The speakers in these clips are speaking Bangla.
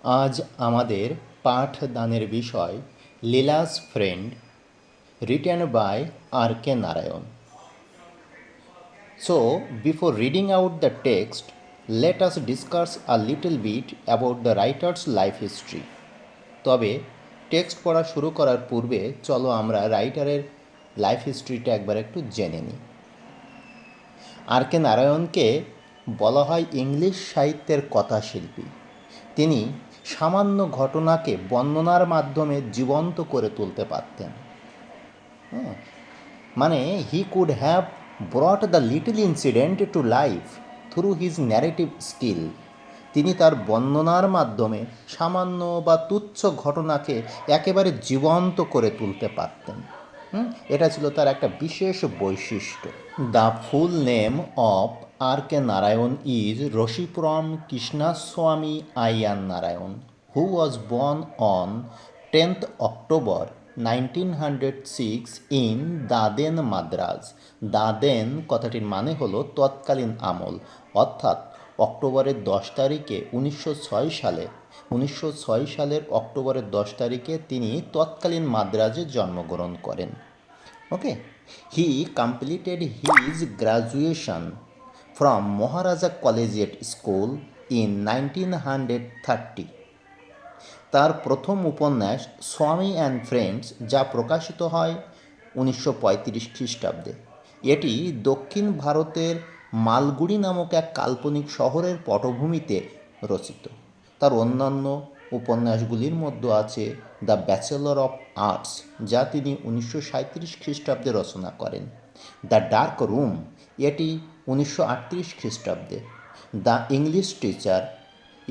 আজ আমাদের পাঠদানের বিষয় Leela's friend, written by R.K. Narayan. So, before reading out the text, let us discuss a little bit about the writer's life history. তবে টেক্সট পড়া শুরু করার পূর্বে চলো আমরা রাইটারের লাইফ হিস্ট্রিটা একবার একটু জেনে নিই। আর.কে নারায়ণকে বলা হয় ইংলিশ সাহিত্যের কথাশিল্পী। তিনি সামান্য ঘটনাকে বর্ণনার মাধ্যমে জীবন্ত করে তুলতে পারতেন। হ্যাঁ, মানে he could have ব্রট the little incident to life through his narrative skill. তিনি তার বর্ণনার মাধ্যমে সামান্য বা তুচ্ছ ঘটনাকে একেবারে জীবন্ত করে তুলতে পারতেন। এটা ছিল তার একটা বিশেষ বৈশিষ্ট্য। The full name of R K. Narayan is Rasipuram Krishnaswami Iyer Narayan, who was born on 10th October 1906 in দাদেন, মাদ্রাজ। দাদেন কথাটির মানে হলো তৎকালীন আমল, অর্থাৎ অক্টোবরের 10 তারিখে 1906 সালের অক্টোবরের 10 তারিখে তিনি তৎকালীন মাদ্রাজে জন্মগ্রহণ করেন। Okay, he completed his graduation from Maharaja Collegiate School in 1930. তার প্রথম উপন্যাস স্বামী অ্যান্ড ফ্রেন্ডস, যা প্রকাশিত হয় 1935 খ্রিস্টাব্দে। এটি দক্ষিণ ভারতের মালগুড়ি নামক এক কাল্পনিক শহরের পটভূমিতে রচিত। তার অন্যান্য উপন্যাসগুলির মধ্যে আছে দ্য ব্যাচেলর অফ আর্টস, যা তিনি 1937 খ্রিস্টাব্দে রচনা করেন। দ্য ডার্ক রুম, এটি 1938 খ্রিস্টাব্দে। দ্য ইংলিশ টিচার,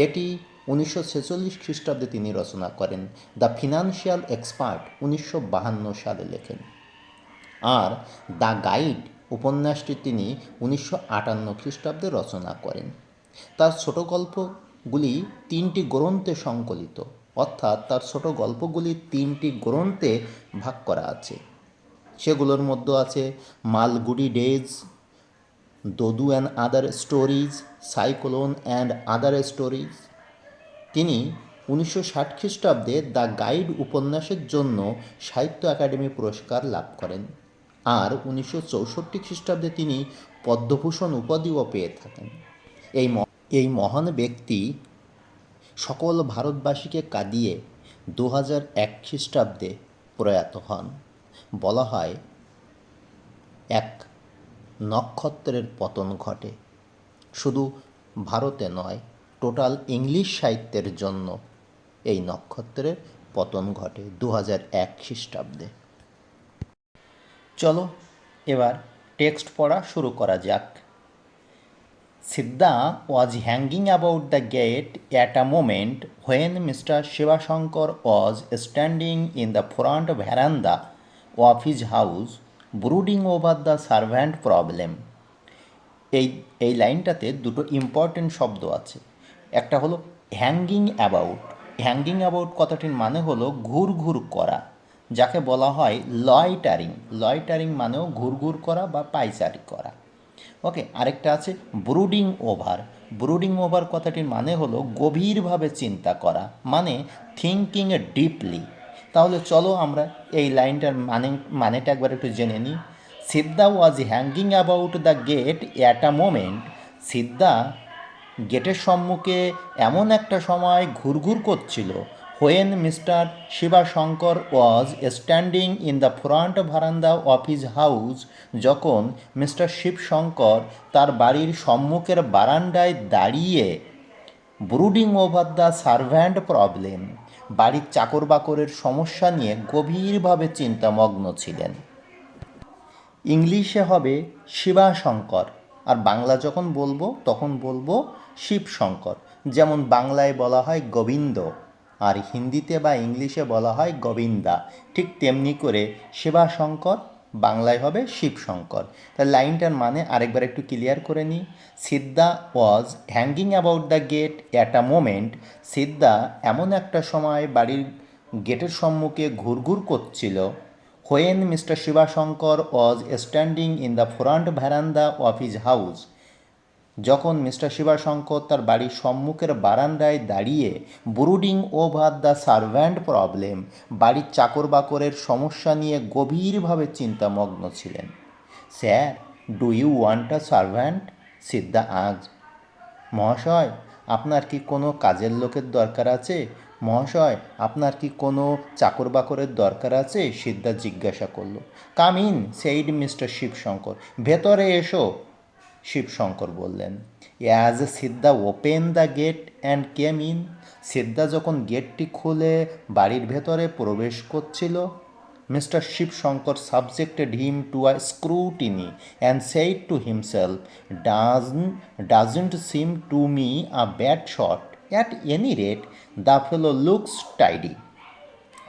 এটি 1946 খ্রিস্টাব্দে তিনি রচনা করেন। দ্য ফিনান্সিয়াল এক্সপার্ট 1952 সালে লেখেন। আর দ্য গাইড উপন্যাসটি তিনি 1958 খ্রিস্টাব্দে রচনা করেন। তার ছোট গল্পগুলি 3টি গ্রন্থে সংকলিত, অর্থাৎ তার ছোট গল্পগুলি 3টি গ্রন্থে ভাগ করা আছে। সেগুলোর মধ্যে আছে Malgudi days, Dodu and other stories, cyclone and other stories. তিনি 1960 খ্রিস্টাব্দে দ্য গাইড উপন্যাসের জন্য সাহিত্য একাডেমি পুরস্কার লাভ করেন। আর 1964 খ্রিস্টাব্দে তিনি পদ্মভূষণ উপাধিও পেয়ে থাকেন। এই মহান ব্যক্তি সকল ভারতবাসীকে কাঁদিয়ে 2001 খ্রিস্টাব্দে প্রয়াত হন। বলা হয় এক নক্ষত্রের পতন ঘটে, শুধু ভারতে নয়, টোটাল ইংলিশ সাহিত্যের জন্য এই নক্ষত্রের পতন ঘটে 2001 খ্রিস্টাব্দে। চলো এবার টেক্সট পড়া শুরু করা যাক। Siddha was hanging about the gate at a moment when Mr. Shivashankar was standing in the front veranda of his house, brooding over the servant problem. এই লাইনটাতে দুটো ইম্পর্টেন্ট শব্দ আছে। একটা হলো হ্যাঙ্গিং অ্যাবাউট। হ্যাঙ্গিং অ্যাবাউট কথাটির মানে হলো ঘুরঘুর করা, যাকে বলা হয় লয়টারিং। লয়টারিং মানেও ঘুরঘুর করা বা পায়চারি করা। ওকে, আরেকটা আছে ব্রুডিং ওভার। ব্রুডিং ওভার কথাটির মানে হলো গভীরভাবে চিন্তা করা, মানে থিঙ্কিং ডিপলি। তাহলে চলো আমরা এই লাইনটার মানেটা একবার একটু জেনে নিই। Siddha was hanging about the gate at a moment. Siddha গেটের সম্মুখে এমন একটা সময় ঘুরঘুর করছিল। When mister শিবাশঙ্কর was standing in the front veranda of his house, যখন মিস্টার শিবশঙ্কর তার বাড়ির সম্মুখের বারান্দায় দাঁড়িয়ে brooding over the servant problem, বাড়ির চাকর বাকরের সমস্যা নিয়ে গভীরভাবে চিন্তামগ্ন ছিলেন। ইংলিশে হবে শিবাশঙ্কর, আর বাংলা যখন বলবো তখন বলবো শিবশঙ্কর। যেমন বাংলায় বলা হয় গোবিন্দ, আর হিন্দিতে বা ইংলিশে বলা হয় গোবিন্দা, ঠিক তেমনি করে শিবাশঙ্কর বাংলায় হবে শিবশঙ্কর। তার লাইনটার মানে আরেকবার একটু ক্লিয়ার করে নিই। Siddha was hanging about the gate at a moment. Siddha এমন একটা সময় বাড়ির গেটের সম্মুখে ঘুরঘুর করছিল। When mister শিবাশঙ্কর was standing in the front veranda of his house, যখন মিস্টার শিবাশঙ্কর তার বাড়ির সম্মুখের বারান্দায় দাঁড়িয়ে brooding over the servant problem, বাড়ির চাকর বাকরের সমস্যা নিয়ে গভীরভাবে চিন্তামগ্ন ছিলেন। Sir, do you want a servant? Siddha আজ। মহাশয়, আপনার কি কোনো কাজের লোকের দরকার আছে? মহাশয়, আপনার কি কোনো চাকর বাকরের দরকার আছে? সিদ্ধা জিজ্ঞাসা করল। Come in, said mister Shivshankar. ভেতরে এসো, শিবশঙ্কর বললেন। As Siddha open the gate and came in, Siddha যখন গেটটি খুলে বাড়ির ভেতরে প্রবেশ করছিল, mister Shivshankar subjected him to a scrutiny and said to himself, doesn't seem to me a bad shot. At any rate, the fellow looks tidy.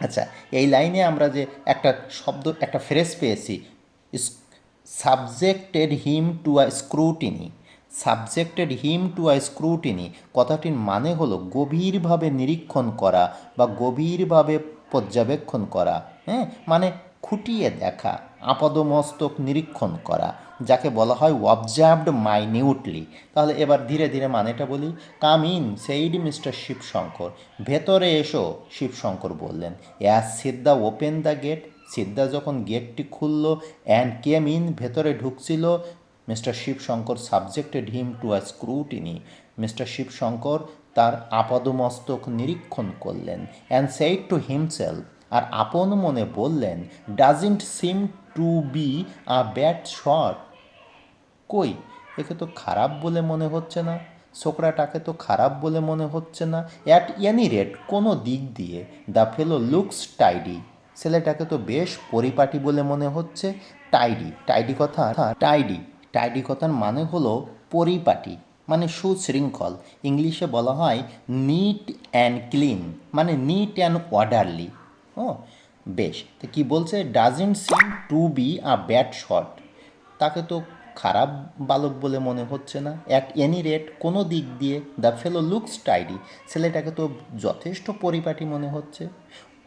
আচ্ছা, এই লাইনে আমরা যে একটা শব্দ, একটা ফ্রেজ পেয়েছি, subjected him to a scrutiny. Subjected him to a scrutiny কথাটির মানে হলো গভীরভাবে নিরীক্ষণ করা বা গভীরভাবে পর্যবেক্ষণ করা, হ্যাঁ, মানে খুঁটিয়ে দেখা, আপাদমস্তক নিরীক্ষণ করা, যাকে বলা হয় অবজার্ভড মাইনিউটলি। তাহলে এবার ধীরে ধীরে মানেটা বলি। Come in, said mister Shivshankar. ভেতরে এসো, শিবশঙ্কর বললেন। As Siddha open the gate, Siddha যখন গেটটি খুলল, অ্যান্ড কেম ইন, ভেতরে ঢুকছিল, mister Shivshankar subjected him to a scrutiny, mister Shivshankar তার আপাদমস্তক নিরীক্ষণ করলেন। অ্যান্ড সেইড টু হিমসেলফ, আর আপন মনে বললেন, doesn't seem to be a bad shot. কই, একে তো খারাপ বলে মনে হচ্ছে না, ছোকরাটাকে তো খারাপ বলে মনে হচ্ছে না। অ্যাট এনি রেট, কোনো দিক দিয়ে, দ্য ফেলো লুকস টাইডি, ছেলেটাকে তো বেশ পরিপাটি বলে মনে হচ্ছে। টাইডি, টাইডি কথার মানে হলো পরিপাটি, মানে সুশৃঙ্খল। ইংলিশে বলা হয় নিট অ্যান্ড ক্লিন, মানে নিট অ্যান্ড অর্ডারলি। ও বেশ, তো কী বলছে? Doesn't seem to be a bad shot, তাকে তো খারাপ বালক বলে মনে হচ্ছে না। অ্যাট এনি রেট, কোনো দিক দিয়ে, দ্য ফেলো লুকস টাইডি, ছেলেটাকে তো যথেষ্ট পরিপাটি মনে হচ্ছে।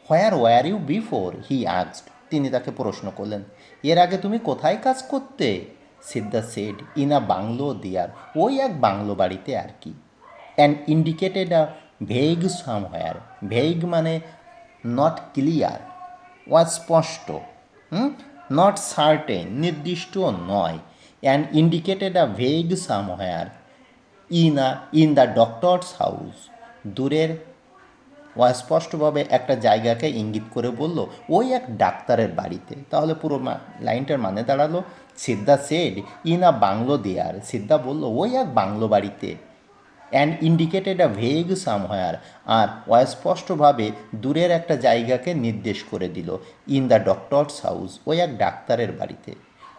Where were you before, he asked, তিনি তাকে প্রশ্ন করলেন, এর আগে তুমি কোথায় কাজ করতে? সিদ্ধা সেড, ইন আ বাংলো দিয়ার, ওই এক বাংলো বাড়িতে আর কি। And indicated a vague somewhere, vague মানে নট ক্লিয়ার, অস্পষ্ট, নট সার্টেন, নির্দিষ্ট নয়। And indicated a vague somewhere in the doctors house, দূরের অস্পষ্টভাবে একটা জায়গাকে ইঙ্গিত করে বলল, ওই এক ডাক্তারের বাড়িতে। তাহলে পুরো লাইনটার মানে দাঁড়ালো, Siddha said in a bungalow there, Siddha বলল ওই এক বাংলো বাড়িতে। And indicated a vague somewhere, আর অস্পষ্টভাবে দূরের একটা জায়গাকে নির্দেশ করে দিল, ইন দ্য ডক্টরস হাউস, ওই এক ডাক্তারের বাড়িতে।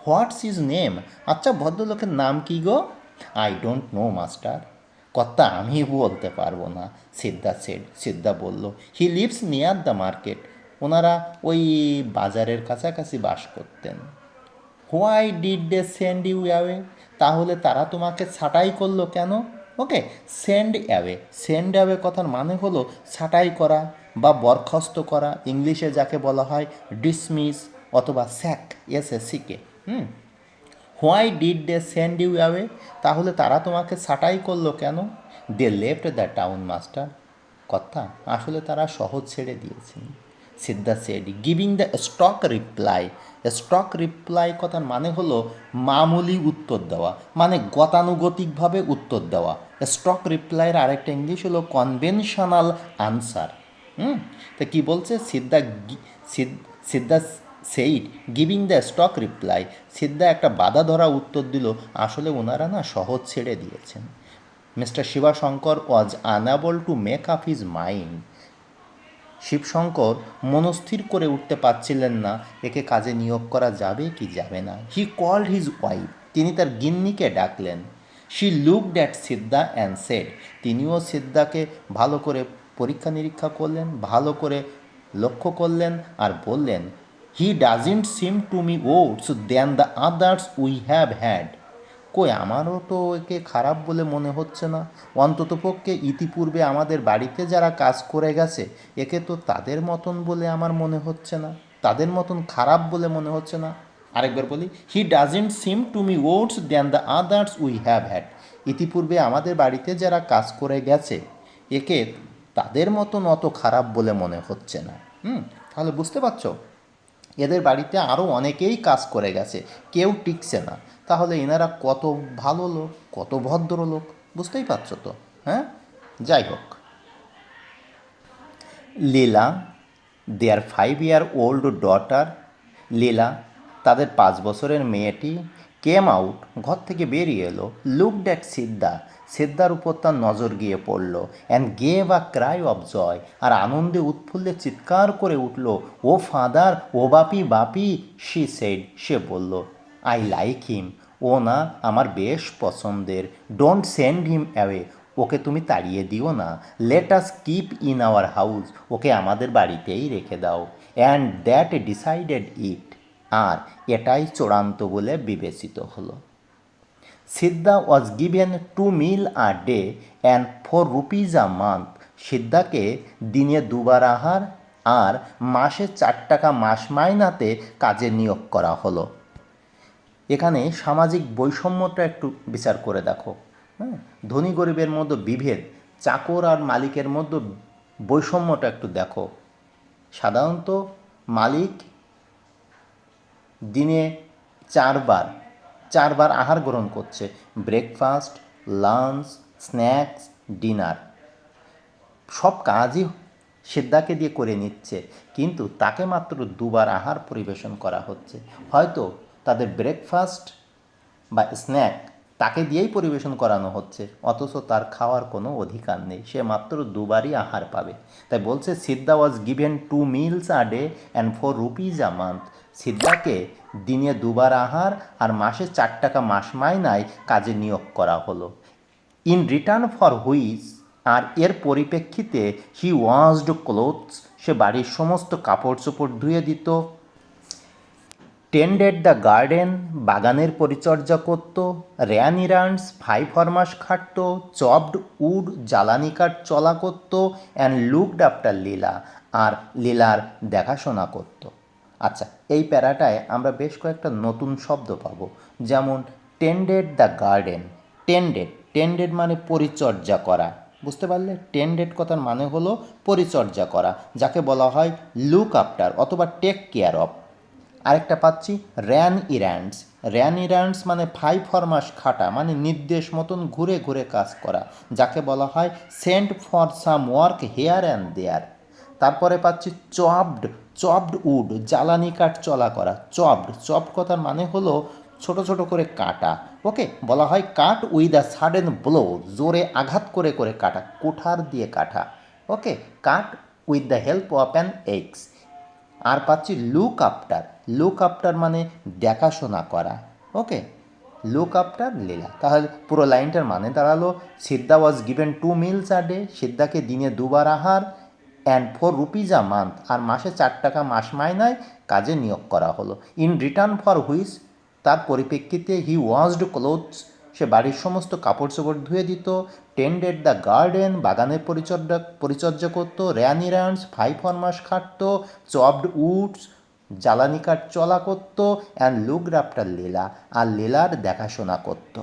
হোয়াটস ইজ নেম, আচ্ছা ভদ্রলোকের নাম কি গো? আই ডোন্ট নো মাস্টার, কর্তা আমি বলতে পারবো না। সিদ্ধা বলল, he lives near the market, ওনারা ওই বাজারের কাছাকাছি বাস করতেন। Why did they send you away, তাহলে তারা তোমাকে ছাঁটাই করলো কেন? ওকে, সেন্ড অ্যাওয়ে কথার মানে হলো ছাঁটাই করা বা বরখাস্ত করা, ইংলিশে যাকে বলা হয় ডিসমিস অথবা sack, SACK। Why did they send you away, তাহলে তারা তোমাকে ছাঁটাই করলো কেন? They left the town master, কথা আসলে তারা শহর ছেড়ে দিয়েছেন। Siddha said, giving the stock reply কথার মানে হলো মামুলি উত্তর দেওয়া, মানে গতানুগতিকভাবে উত্তর দেওয়া। স্টক রিপ্লাইয়ের আরেকটা ইংলিশ হলো কনভেনশনাল আনসার। তো কী বলছে? Siddha said giving the stock reply, Siddha একটা বাধা ধরা উত্তর দিল, আসলে ওনারা না শহর ছেড়ে দিয়েছেন। Mister শিবাশঙ্কর was unable to make up his mind, Shibshankar মনস্থির করে উঠতে পারছিলেন না একে কাজে নিয়োগ করা যাবে কি যাবে না। হি কল্ড হিজ ওয়াইফ, তিনি তার গিন্নিকে ডাকলেন। She looked at Siddha and said, তিনিও সিদ্ধাকে ভালো করে পরীক্ষা নিরীক্ষা করলেন, ভালো করে লক্ষ্য করলেন আর বললেন, he doesn't seem to me worse than the others we have had, কই আমারও তো একে খারাপ বলে মনে হচ্ছে না, অন্ততপক্ষে ইতিপূর্বে আমাদের বাড়িতে যারা কাজ করে গেছে একে তো তাদের মতন বলে আমার মনে হচ্ছে না, তাদের মতন খারাপ বলে মনে হচ্ছে না। আরেকবার বলি, he doesn't seem to me worse than the others we have had, ইতিপূর্বে আমাদের বাড়িতে যারা কাজ করে গেছে একে তাদের মতন অত খারাপ বলে মনে হচ্ছে না। তাহলে বুঝতে পারছো, এদের বাড়িতে আরও অনেকেই কাজ করে গেছে, কেউ টিকছে না। তাহলে এনারা কত ভালো লোক, কত ভদ্র লোক, বুঝতেই পারছো তো। হ্যাঁ, যাই হোক, লীলা, দেয়ার 5 year old ডটার, লীলা তাদের 5 বছরের মেয়েটি, কেম আউট ঘর থেকে বেরিয়ে এলো, লুকড অ্যাট সিদ্ধা, সিদ্ধার উপর তার নজর গিয়ে পড়ল, and gave a cry of joy, আর আনন্দে উৎফুল্লে চিৎকার করে উঠল, ও ফাদার, ও বাপি বাপি, শি সেড, সে বলল, আই লাইক হিম, ও না আমার বেশ পছন্দের, ডোন্ট সেন্ড হিম অ্যাওয়ে, ওকে তুমি তাড়িয়ে দিও না, let us keep in our house, ওকে আমাদের বাড়িতেই রেখে দাও, অ্যান্ড দ্যাট ডিসাইডেড ইট, আর এটাই চূড়ান্ত বলে বিবেচিত হলো। Siddha was given 2 meal a day and 4 rupees a month, সিদ্ধাকে দিনে 2 বার আহার আর মাসে 4 টাকা মাস মাইনাতে কাজে নিয়োগ করা হলো। এখানে সামাজিক বৈষম্যটা একটু বিচার করে দেখো। হ্যাঁ, ধনী গরিবের মধ্যে বিভেদ, চাকর আর মালিকের মধ্যে বৈষম্যটা একটু দেখো। সাধারণত মালিক দিনে 4 বার আহার গ্রহণ করছে, ব্রেকফাস্ট, লাঞ্চ, স্ন্যাক্স, ডিনার, সব কাজই সিদ্ধাকে দিয়ে করে নিচ্ছে, কিন্তু তাকে মাত্র 2 বার আহার পরিবেশন করা হচ্ছে। হয়তো তাদের ব্রেকফাস্ট বা স্ন্যাক তাকে দিয়েই পরিবেশন করানো হচ্ছে, অথচ তার খাওয়ার কোনো অধিকার নেই, সে মাত্র 2বারই আহার পাবে। তাই বলছে Siddha was given 2 meals a day and 4 rupees a month, সিদ্ধাকে দিনে 2 বার আহার আর মাসে 4 টাকা মাস মাইনায় কাজে নিয়োগ করা হলো। ইন রিটার্ন ফর হুইচ, আর এর পরিপ্রেক্ষিতে, হি ওয়াশড ক্লোথস, সে বাড়ির সমস্ত কাপড় চোপড় ধুয়ে দিত, টেন্ডেড দ্য গার্ডেন, বাগানের পরিচর্যা করত, র্যান ইরান্ডস, 5 ফরমাস খাটত, চপড উড, জ্বালানি কাঠ চলা করত, অ্যান্ড লুকড আফটার লীলা, আর লীলার দেখাশোনা করত। আচ্ছা, এই প্যারাটায় আমরা বেশ কয়েকটা নতুন শব্দ পাবো, যেমন টেন্ডেড দ্য গার্ডেন। টেন্ডেড মানে পরিচর্যা করা, বুঝতে পারলে? টেন্ডেড কথার মানে হলো পরিচর্যা করা, যাকে বলা হয় লুক আফটার অথবা টেক কেয়ার অফ। আরেকটা পাচ্ছি র্যান ইরান্ডস মানে 5 ফরমাস খাটা, মানে নির্দেশ মতন ঘুরে ঘুরে কাজ করা, যাকে বলা হয় sent for some work here and there. তারপরে পাচ্ছি চপড উড, জ্বালানি কাঠ চলা করা। চপড কথার মানে হলো ছোট ছোট করে কাটা, ওকে, বলা হয় cut with a sudden blow, জোরে আঘাত করে করে কাটা, কুঠার দিয়ে কাটা, okay, cut with the help of an axe. আর পাচ্ছি লুক আফটার মানে দেখাশোনা করা, ওকে, লুক আফটার লীলা। তাহলে পুরো লাইনটার মানে দাঁড়ালো, Siddha was given 2 meals a day, সিদ্ধাকে দিনে 2 বার আহার, অ্যান্ড 4 rupees a month, আর মাসে 4 টাকা মাস মাইনায় কাজে নিয়োগ করা হলো। ইন রিটার্ন ফর হুইচ, তার পরিপ্রেক্ষিতে, হি ওয়াশড ক্লোথস, সে বাড়ির সমস্ত কাপড় চোপড় ধুয়ে দিত, টেন্ডেড দ্য গার্ডেন, বাগানের পরিচর্যা করতো, র্যান ইরান্ডস, 5 ফরমাস খাটত, চপড উডস, জ্বালানি কাঠ চলা করতো, অ্যান্ড লুকড আফটার লীলা, আর লীলার দেখাশোনা করতো।